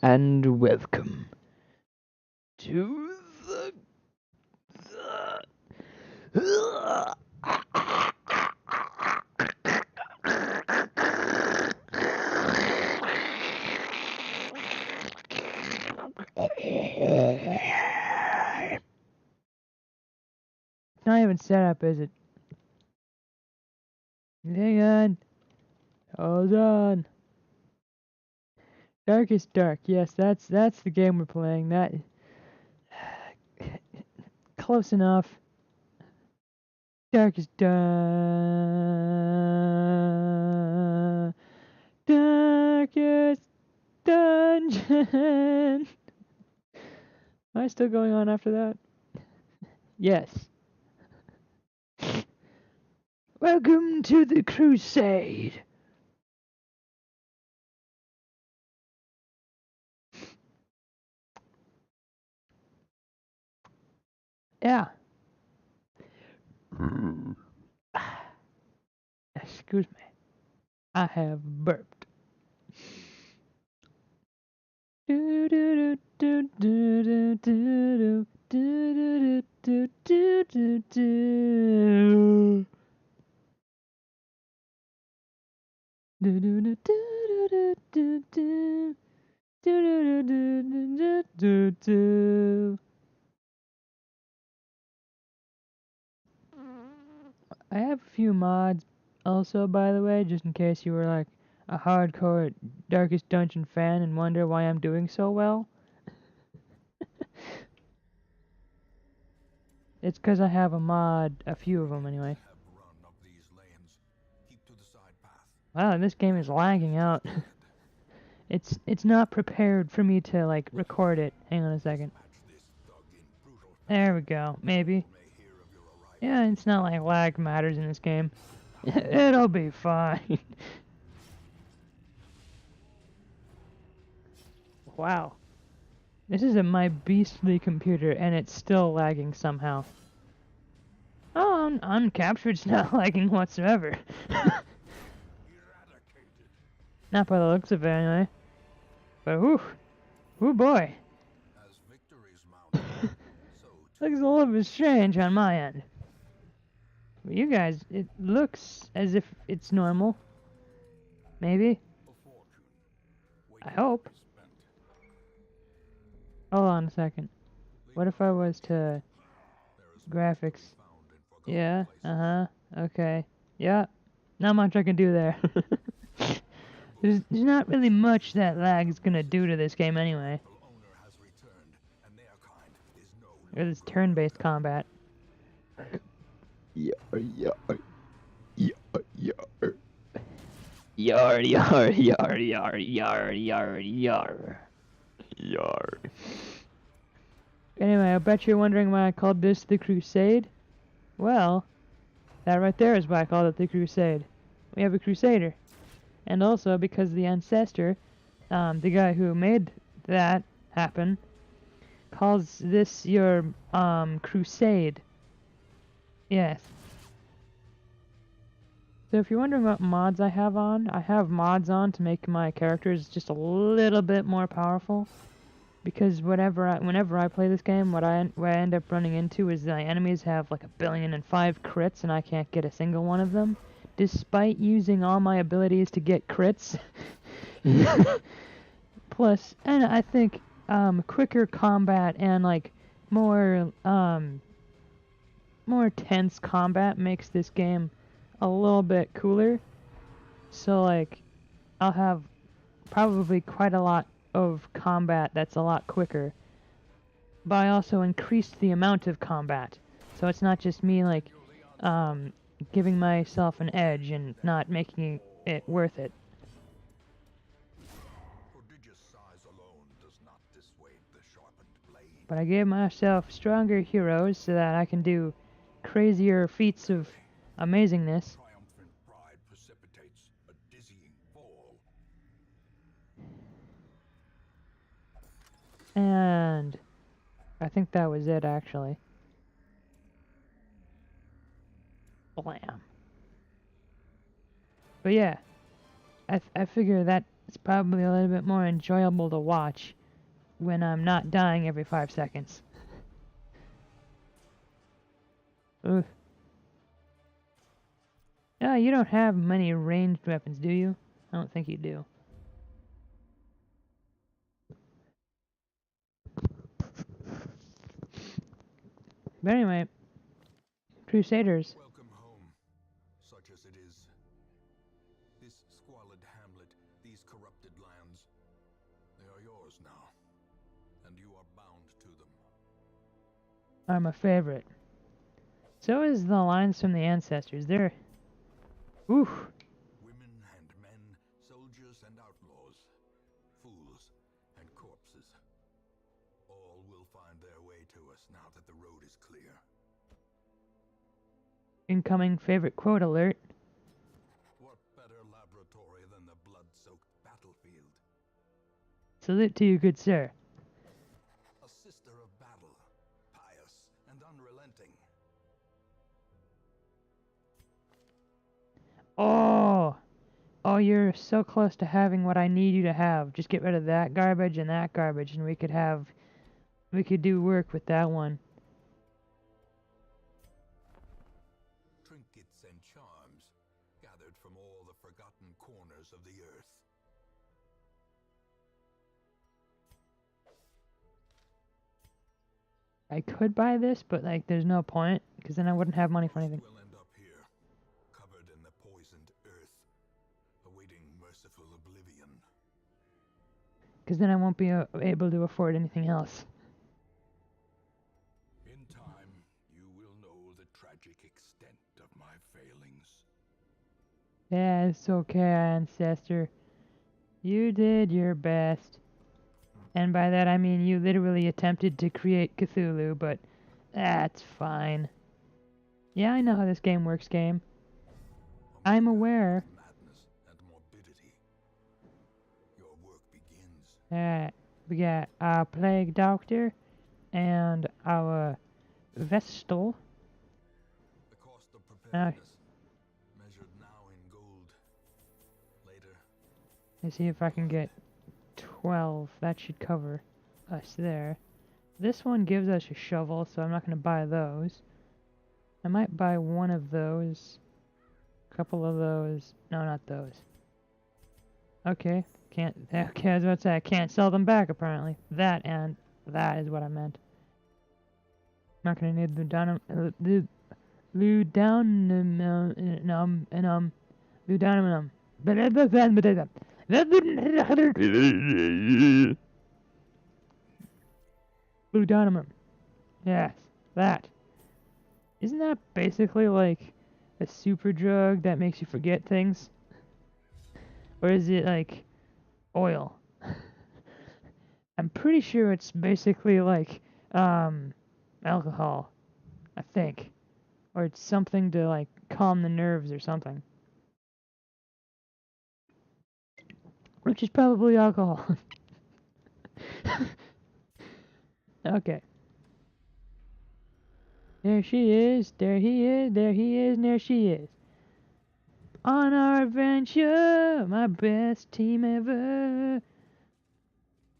and welcome to the It's not even set up, is it? Hang on. Hold on. Darkest Dark. Yes, that's the game we're playing. That close enough. Darkest Darkest Dungeon. Am I still going on after that? Yes. Welcome to the crusade. Yeah. Excuse me. I have burped. Do do do do do do do do do do do. Do do do do do do do do do do. I have a few mods also, by the way, just in case you were like a hardcore Darkest Dungeon fan and wonder why I'm doing so well. It's because I have a few of them anyway. Wow, this game is lagging out. It's not prepared for me to like record it. Hang on a second. There we go, maybe. Yeah, it's not like lag matters in this game. It'll be fine. Wow. This is my beastly computer and it's still lagging somehow. Oh, Uncaptured's not lagging whatsoever. Not by the looks of it anyway. But whoo boy. Looks a little bit strange on my end. But you guys, it looks as if it's normal. Maybe. I hope. Hold on a second. What if I was to... graphics? Yeah, okay. Yeah, not much I can do there. There's not really much that lag's gonna do to this game anyway. Or this turn-based combat. Yar. Anyway, I bet you're wondering why I called this the Crusade. Well, that right there is why I called it the Crusade. We have a Crusader. And also because the Ancestor, the guy who made that happen, calls this your, Crusade. Yes. So if you're wondering what mods I have mods on to make my characters just a little bit more powerful. Because whenever I play this game, what I end up running into is my enemies have like 1,000,005 crits and I can't get a single one of them, despite using all my abilities to get crits. Plus, and I think quicker combat and like more tense combat makes this game a little bit cooler. So like, I'll have probably quite a lot of combat that's a lot quicker, but I also increased the amount of combat, so it's not just me like giving myself an edge and not making it worth it. But I gave myself stronger heroes so that I can do crazier feats of amazingness. And I think that was it, actually. Blam. But yeah, I figure that it's probably a little bit more enjoyable to watch when I'm not dying every 5 seconds. Ugh. Oh, you don't have many ranged weapons, do you? I don't think you do. But anyway, Crusaders. Welcome home, such as it is. This squalid hamlet, these corrupted lands, they are yours now, and you are bound to them. Are my favorite. So is the lines from the ancestors. They're... Oof. Women and men, soldiers and outlaws, fools and corpses, all will find their way to us now that the road is clear. Incoming favorite quote alert. What better laboratory than the blood-soaked battlefield? Salute to you, good sir. A sister of battle, pious and unrelenting. Oh! Oh, you're so close to having what I need you to have. Just get rid of that garbage and we could have... We could do work with that one. Trinkets and charms, gathered from all the forgotten corners of the earth. I could buy this, but like, there's no point, because then I wouldn't have money for anything. We'll end up here, covered in the poisoned earth, awaiting merciful oblivion. Because then I won't be able to afford anything else. In time, you will know the tragic extent of my failings. Yeah, it's okay, ancestor. You did your best. And by that I mean you literally attempted to create Cthulhu, but that's fine. Yeah, I know how this game works, game. I'm aware. Madness and morbidity. Your work begins. Alright, we got our Plague Doctor and our Vestal. The cost of preparedness, measured now in gold. Later, Let's see if I can get 12. That should cover us there. This one gives us a shovel, so I'm not going to buy those. I might buy one of those. A couple of those. No, not those. Okay. Can't. Okay, I was about to say, I can't sell them back, apparently. That and that is what I meant. Not going to need Ludonum. Ludonum. Ludonum. Yes, that. Isn't that basically like a super drug that makes you forget things? Or is it like oil? I'm pretty sure it's basically like alcohol, I think. Or it's something to like calm the nerves or something. Which is probably alcohol. Okay. There she is, there he is, there he is, and there she is. On our adventure, my best team ever.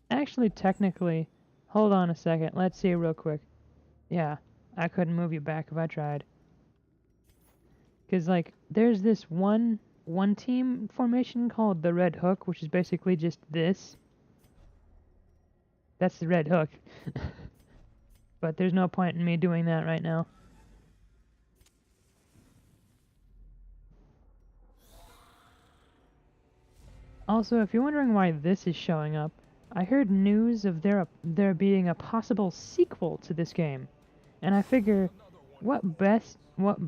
Actually, technically, hold on a second. Let's see real quick. Yeah, I couldn't move you back if I tried. Because, like, there's this one team formation called the Red Hook, which is basically just this. That's the Red Hook. But there's no point in me doing that right now. Also, if you're wondering why this is showing up, I heard news of there being a possible sequel to this game. And I figure, what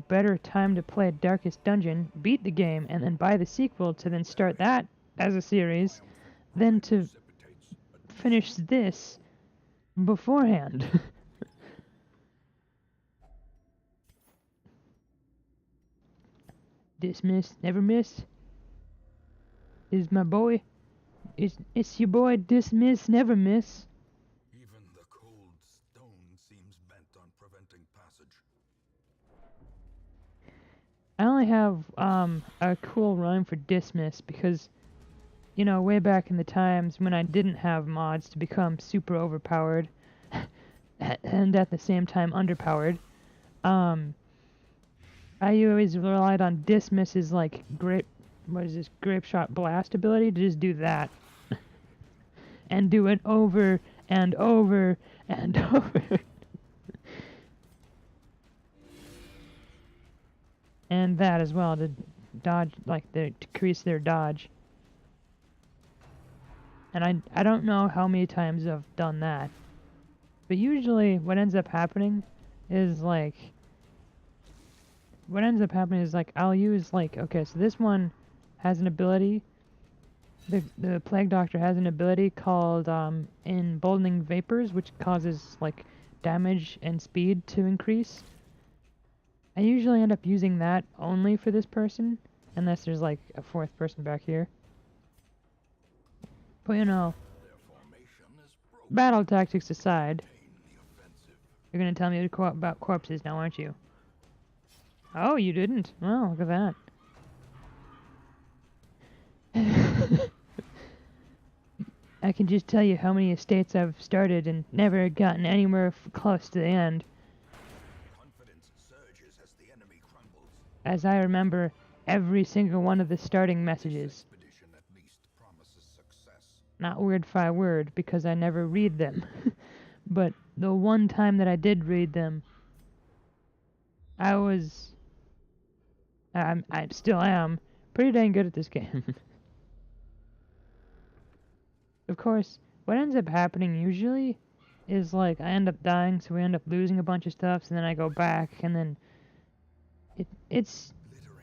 better time to play Darkest Dungeon, beat the game, and then buy the sequel to then start that as a series, than to finish this beforehand. Dismiss, never miss. Is my boy. It's your boy Dismiss, never miss. even the cold stone seems bent on preventing passage. I only have a cool rhyme for dismiss because you know, way back in the times when I didn't have mods to become super overpowered and at the same time underpowered, I always relied on Dismiss's like grape shot blast ability to just do that and do it over and over and over. And that as well to dodge, like to decrease their dodge. And I don't know how many times I've done that, but usually what ends up happening is like I'll use like, okay, so this one has an ability. The Plague Doctor has an ability called Emboldening Vapors, which causes like damage and speed to increase. I usually end up using that only for this person, unless there's like a fourth person back here. But you know, battle tactics aside, you're gonna tell me about corpses now, aren't you? Oh, you didn't? Well, look at that. I can just tell you how many estates I've started and never gotten anywhere close to the end. Confidence surges as the enemy crumbles. As I remember every single one of the starting messages. Expedition at least promises success. Not word by word, because I never read them. But the one time that I did read them, I still am pretty dang good at this game. Of course, what ends up happening usually is like I end up dying, so we end up losing a bunch of stuff, and then I go back, and then it's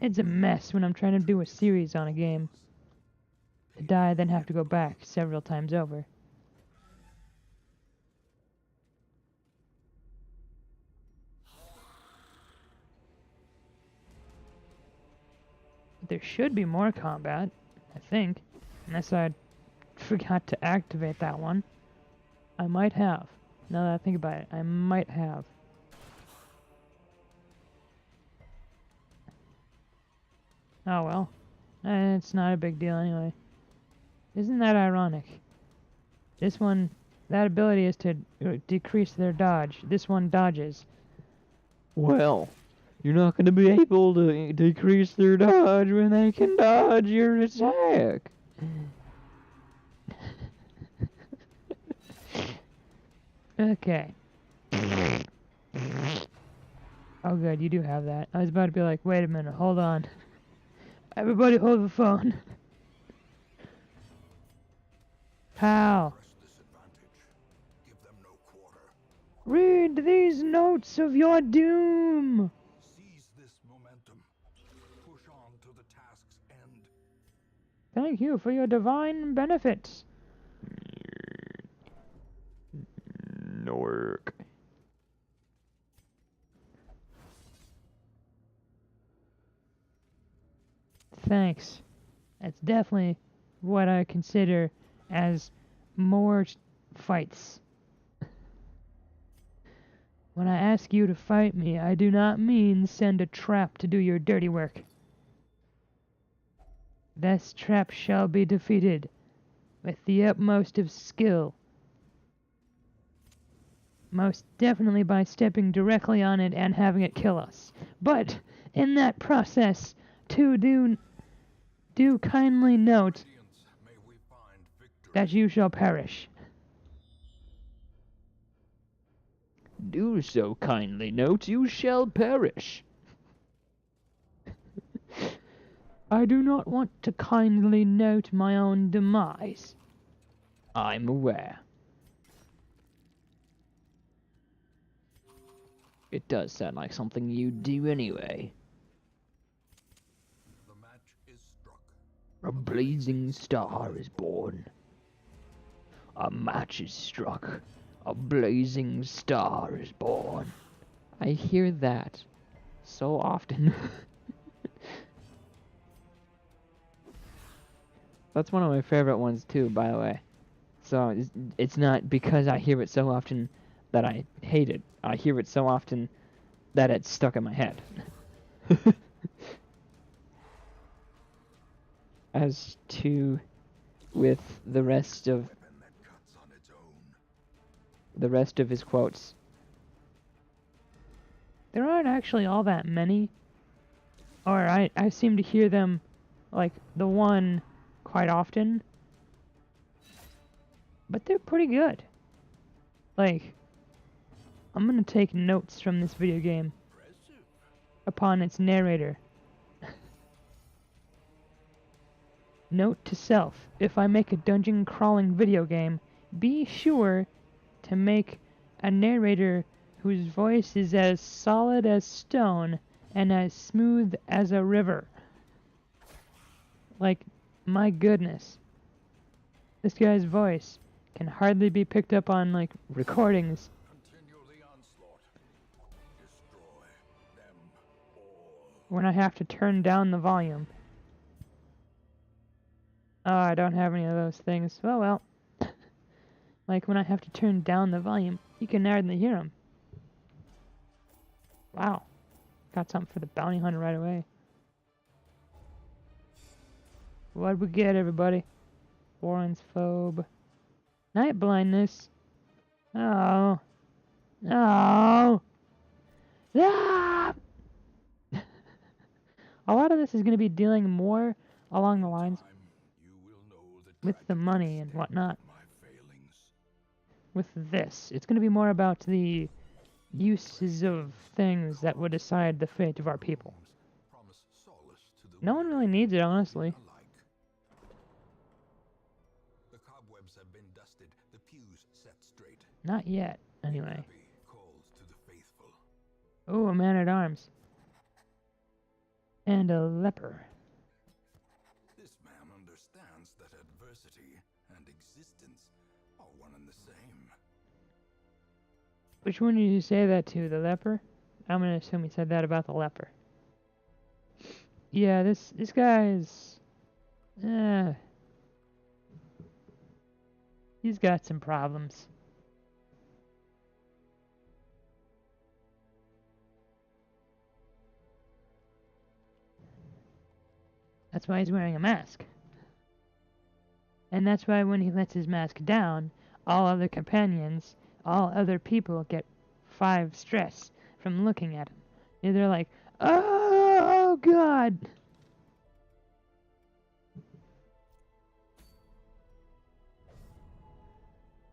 a mess when I'm trying to do a series on a game. To die, then have to go back several times over. But there should be more combat, I think, unless I forgot to activate that one. I might have. Now that I think about it, I might have. Oh well. It's not a big deal anyway. Isn't that ironic? This one, that ability is to decrease their dodge. This one dodges. Well, you're not going to be able to decrease their dodge when they can dodge your attack. Okay. Oh good, you do have that. I was about to be like, wait a minute, hold on. Everybody hold the phone. How? Give them no quarter. Read these notes of your doom. Seize this momentum. Push on to the task's end. Thank you for your divine benefits. Nork. Thanks. That's definitely what I consider as more fights. When I ask you to fight me, I do not mean send a trap to do your dirty work. This trap shall be defeated with the utmost of skill. Most definitely by stepping directly on it and having it kill us. But in that process, do kindly note May we find victory. that you shall perish. Do so kindly note you shall perish. I do not want to kindly note my own demise. I'm aware. It does sound like something you do anyway. The match is struck. A blazing star is born. A match is struck. A blazing star is born. I hear that so often. That's one of my favorite ones too, by the way. So it's not because I hear it so often that I hate it. I hear it so often that it's stuck in my head. As to with the rest of Weapon that cuts on its own. his quotes. There aren't actually all that many. Or I seem to hear them, like, the one quite often. But they're pretty good. Like, I'm gonna take notes from this video game upon its narrator. Note to self, if I make a dungeon crawling video game, be sure to make a narrator whose voice is as solid as stone and as smooth as a river. Like, my goodness. This guy's voice can hardly be picked up on, like, recordings. Continue the onslaught. Destroy them all. When I have to turn down the volume. Oh, I don't have any of those things. Oh well. Like when I have to turn down the volume, you can hardly hear them. Wow. Got something for the bounty hunter right away. What'd we get, everybody? Warren's phobe. Night blindness. Oh. Oh. Ah! A lot of this is going to be dealing more along the lines with the money and whatnot. With this, it's going to be more about the uses of things that would decide the fate of our people. No one really needs it, honestly. The cobwebs have been dusted, the pews set straight. Not yet, anyway. Calls to the faithful. Oh, a man-at-arms. And a leper. This man understands that adversity and existence are one and the same. Which one did you say that to, the leper? I'm gonna assume he said that about the leper. Yeah, this guy is... he's got some problems. That's why he's wearing a mask. And that's why when he lets his mask down, all other companions, all other people get 5 stress from looking at him. And they're like, oh God!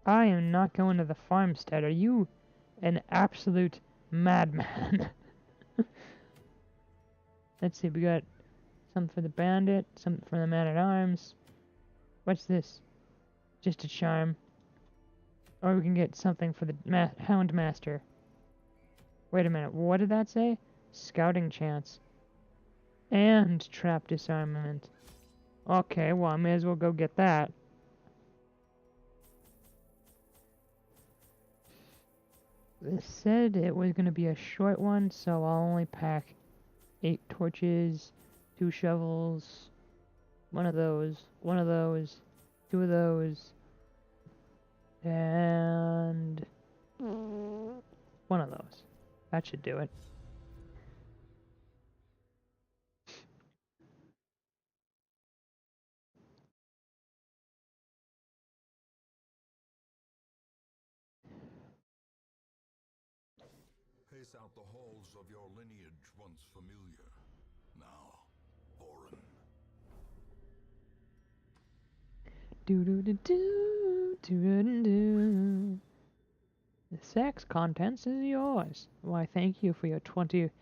I am not going to the farmstead. Are you an absolute madman? Let's see, we got something for the bandit, something for the man-at-arms. What's this? Just a charm. Or we can get something for the Hound Master. Wait a minute, what did that say? Scouting chance. And trap disarmament. Okay, well I may as well go get that. It said it was going to be a short one, so I'll only pack 8 torches, 2 shovels, one of those, 2 of those, and 1 of those. That should do it. Pace out the halls of your lineage once familiar, now foreign. Do-do-do-do, do-do-do-do. The sex contents is yours. Why, thank you for your 25-0.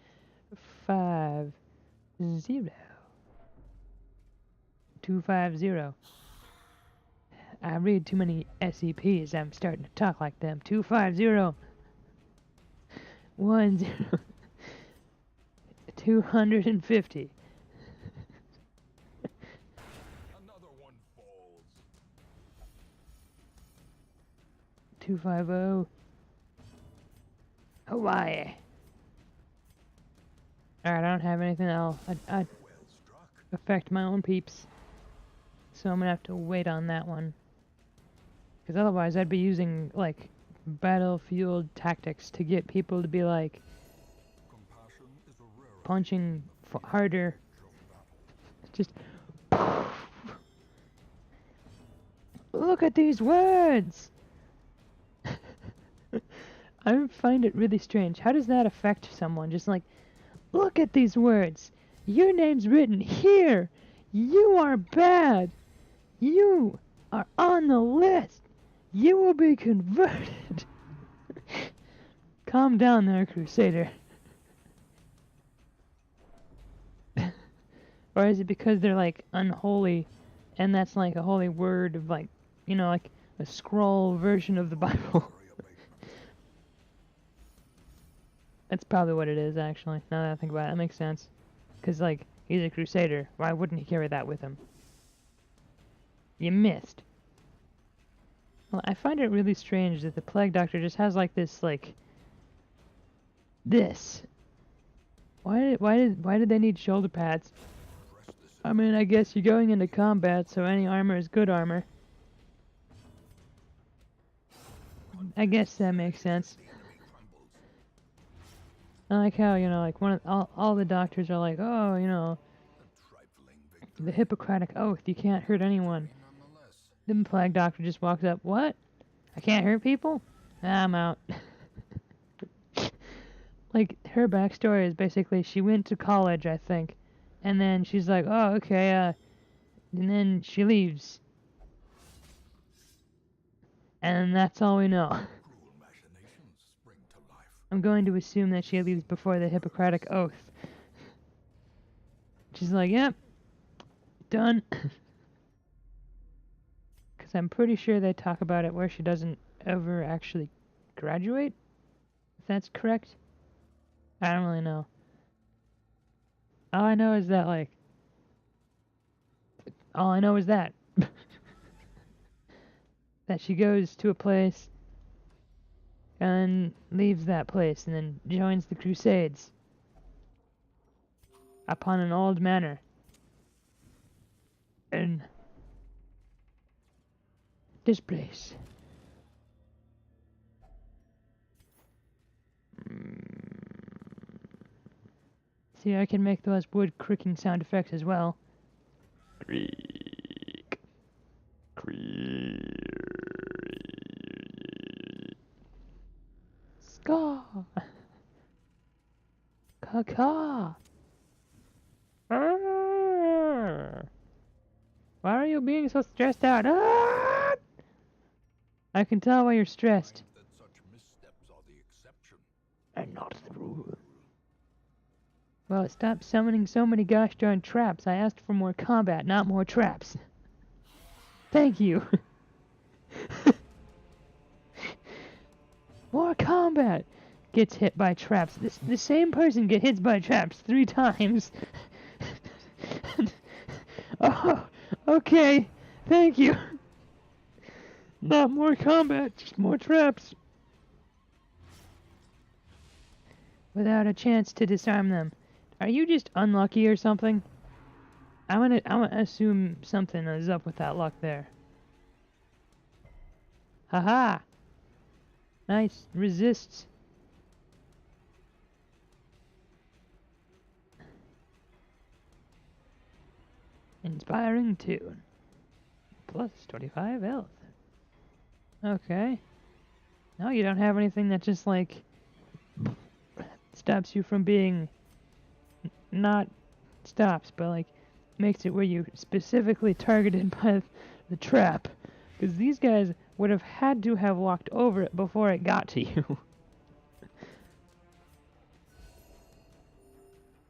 I read too many SCPs, I'm starting to talk like them. 250. 10. 250. Another one falls. 250. Hawaii. Alright, I don't have anything else. I'd affect my own peeps. So I'm gonna have to wait on that one. Because otherwise I'd be using, like, battlefield tactics to get people to be, like, punching harder. Just... Look at these words! I find it really strange. How does that affect someone? Just like, look at these words. Your name's written here. You are bad. You are on the list. You will be converted. Calm down there, Crusader. Or is it because they're like unholy and that's like a holy word of like, you know, like a scroll version of the Bible? That's probably what it is, actually. Now that I think about it, that makes sense. Because, like, he's a crusader. Why wouldn't he carry that with him? You missed. Well, I find it really strange that the Plague Doctor just has, like, this, like... This. Why did they need shoulder pads? I mean, I guess you're going into combat, so any armor is good armor. I guess that makes sense. I like how, you know, like, all the doctors are like, oh, you know, the Hippocratic Oath, you can't hurt anyone. The Plague Doctor just walks up, what? I can't hurt people? Ah, I'm out. Like, her backstory is basically she went to college, I think, and then she's like, oh, okay, and then she leaves. And that's all we know. I'm going to assume that she leaves before the Hippocratic Oath. She's like, yep, done. Because I'm pretty sure they talk about it where she doesn't ever actually graduate, if that's correct. I don't really know. All I know is that, like... All I know is that. That she goes to a place and leaves that place and then joins the Crusades upon an old manor. In this place. See, I can make those wood creaking sound effects as well. Creak. Creak. Ska. Caw. Why are you being so stressed out? Ah! I can tell why you're stressed. That such missteps are the exception. And not the rule. Well, stop summoning so many gosh darn traps. I asked for more combat, not more traps. Thank you. More combat. Gets hit by traps. The same person gets hit by traps 3 times. Oh, okay. Thank you. Not more combat, just more traps. Without a chance to disarm them. Are you just unlucky or something? I'm gonna assume something is up with that luck there. Haha! Nice. Resists. Inspiring tune. Plus 25 health. Okay. No, you don't have anything that just, like, stops you from being... Not stops, but, like, makes it where you specifically targeted by the trap. Because these guys would have had to have walked over it before it got to you.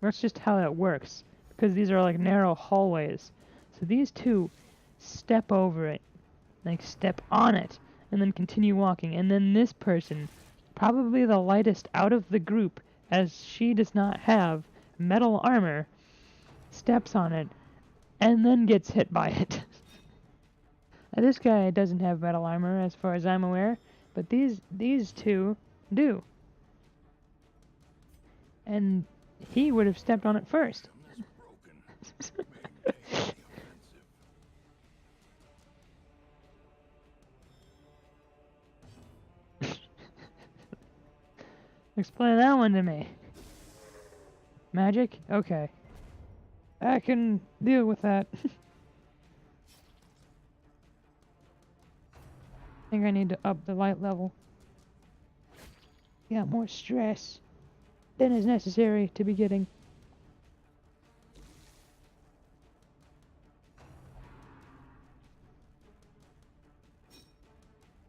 That's just how that works. Because these are like narrow hallways. So these two step over it. Like step on it. And then continue walking. And then this person, probably the lightest out of the group, as she does not have metal armor, steps on it. And then gets hit by it. This guy doesn't have metal armor as far as I'm aware. But these two do. And he would have stepped on it first. Explain that one to me. Magic? Okay. I can deal with that. think I need to up the light level. Got more stress than is necessary to be getting.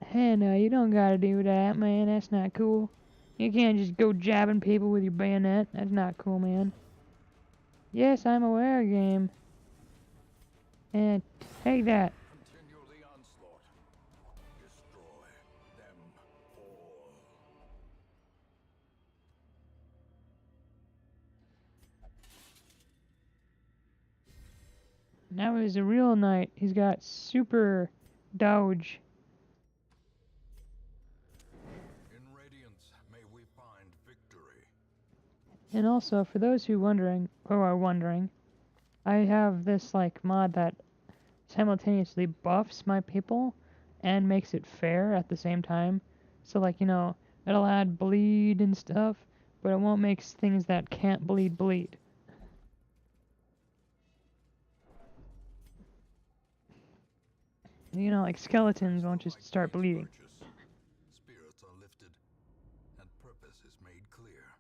Hey, no, you don't gotta do that, man. That's not cool. You can't just go jabbing people with your bayonet. That's not cool, man. Yes, I'm aware, game. And take that. Continue the onslaught. Destroy them all. Now he's a real knight. He's got super dodge. In Radiance, may we find victory. And also, for those who are wondering, I have this like mod that simultaneously buffs my people and makes it fair at the same time. So like, you know, it'll add bleed and stuff, but it won't make things that can't bleed bleed. You know, like skeletons won't just start bleeding. Spirits are lifted, and purpose is made clear.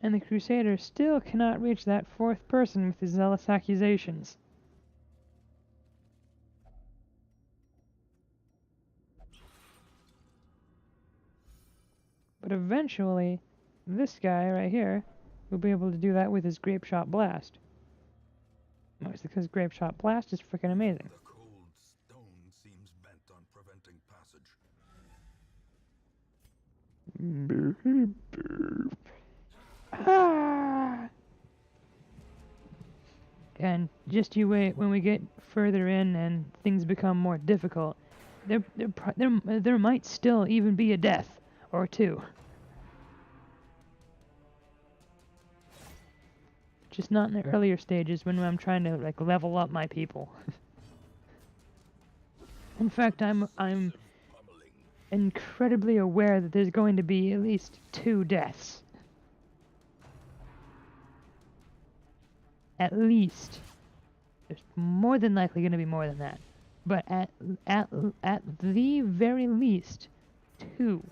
And the Crusader still cannot reach that fourth person with his zealous accusations. But eventually, this guy right here will be able to do that with his Grape Shot Blast. Mostly because Grape Shot Blast is freaking amazing. The cold stone seems bent on preventing passage. Ah! And just you wait, when we get further in and things become more difficult, there might still even be a death or two. Just not in the earlier stages when I'm trying to like level up my people. In fact, I'm incredibly aware that there's going to be at least 2 deaths. At least. There's more than likely going to be more than that. But at the very least, 2.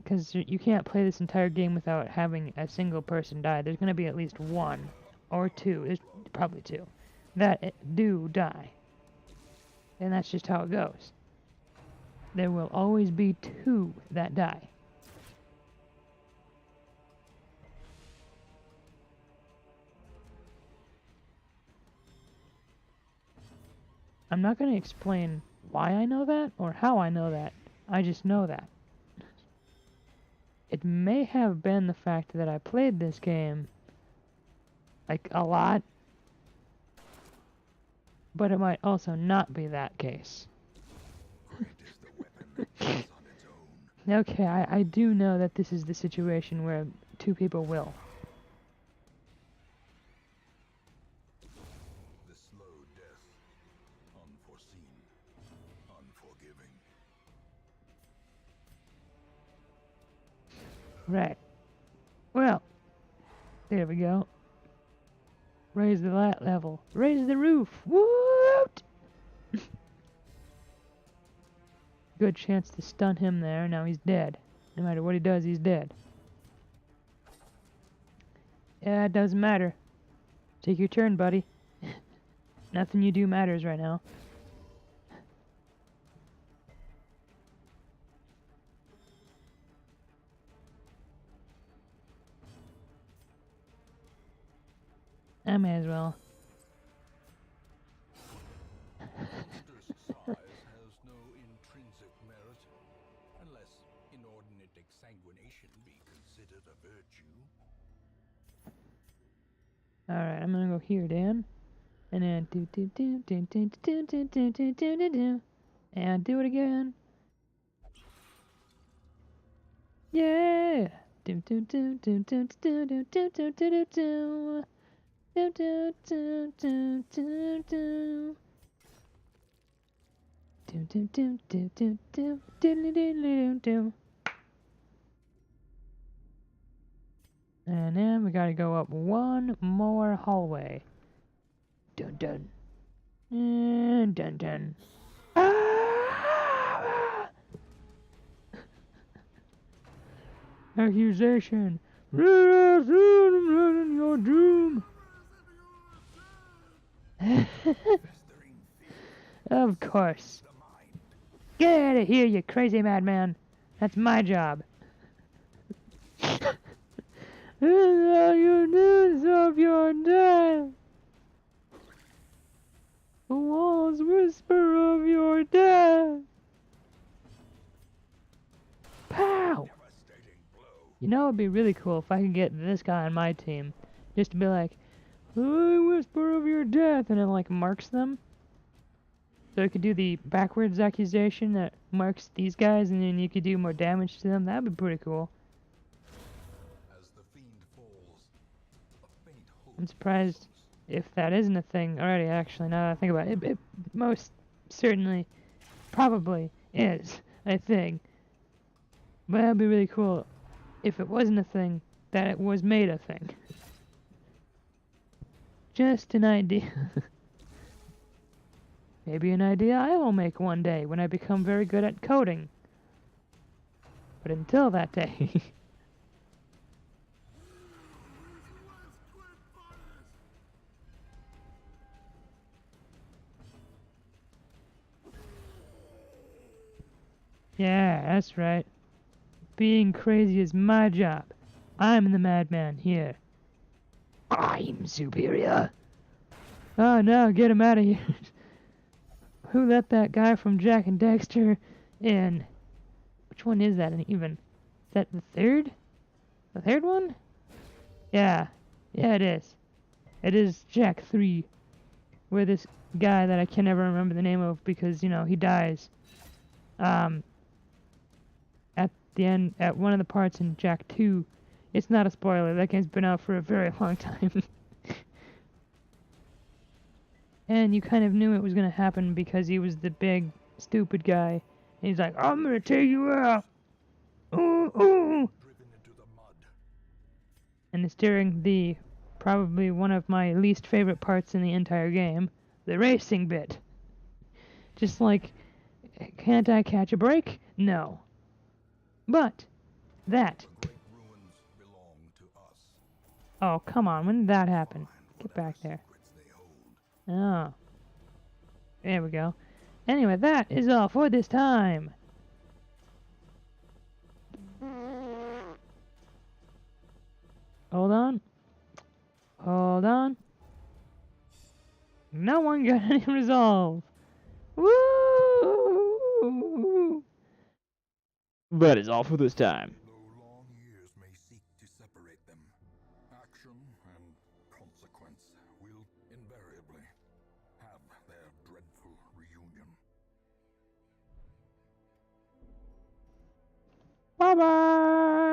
Because you can't play this entire game without having a single person die. There's going to be at least 1 or 2. There's probably 2 that do die. And that's just how it goes. There will always be 2 that die. I'm not going to explain why I know that or how I know that. I just know that. It may have been the fact that I played this game like a lot, but it might also not be that case. Great is the weapon that kills on its own. Okay, I do know that this is the situation where 2 people will. The slow death. Unforeseen. Unforgiving. Right. Well, there we go. Raise the light level. Raise the roof. Woot! Good chance to stun him there. Now he's dead. No matter what he does, he's dead. Yeah, it doesn't matter. Take your turn, buddy. Nothing you do matters right now. I may as well. Monster's size has no intrinsic merit, unless inordinate exsanguination be considered a virtue. Alright, I'm gonna go here, Dan. And then do. And do it again. Yeah! Do. And then we gotta go up one more hallway. Dun dun. And dun dun. Ah! Accusation. Your doom. Of course. Get out of here, you crazy madman. That's my job. You news of your death. The walls whisper of your death. Pow! You know, it'd be really cool if I could get this guy on my team. Just to be like, I whisper of your death, and it like marks them. So I could do the backwards accusation that marks these guys, and then you could do more damage to them. That'd be pretty cool. As the fiend falls, a faint hope I'm surprised if that isn't a thing already, actually, now that I think about it. It most certainly, probably is a thing. But that'd be really cool if it wasn't a thing, that it was made a thing. Just an idea. Maybe an idea I will make one day when I become very good at coding. But until that day... Yeah, that's right. Being crazy is my job. I'm the madman here. I'm superior. Oh no, get him out of here. Who let that guy from Jack and Dexter in? Which one is that even? Is that the third? The third one? Yeah. Yeah, it is. It is Jack 3. Where this guy that I can never remember the name of because, you know, he dies. At the end, at one of the parts in Jack 2, it's not a spoiler, that game's been out for a very long time. And you kind of knew it was going to happen because he was the big, stupid guy. And he's like, I'm going to take you out. Ooh, ooh. And it's during the, probably one of my least favorite parts in the entire game, the racing bit. Just like, can't I catch a break? No. But, that. Oh, come on, when did that happen? Get back there. Oh. There we go. Anyway, that is all for this time. Hold on. Hold on. No one got any resolve. Woo! That is all for this time. Though long years may seek to separate them, action and consequence will invariably have their dreadful reunion. Bye-bye!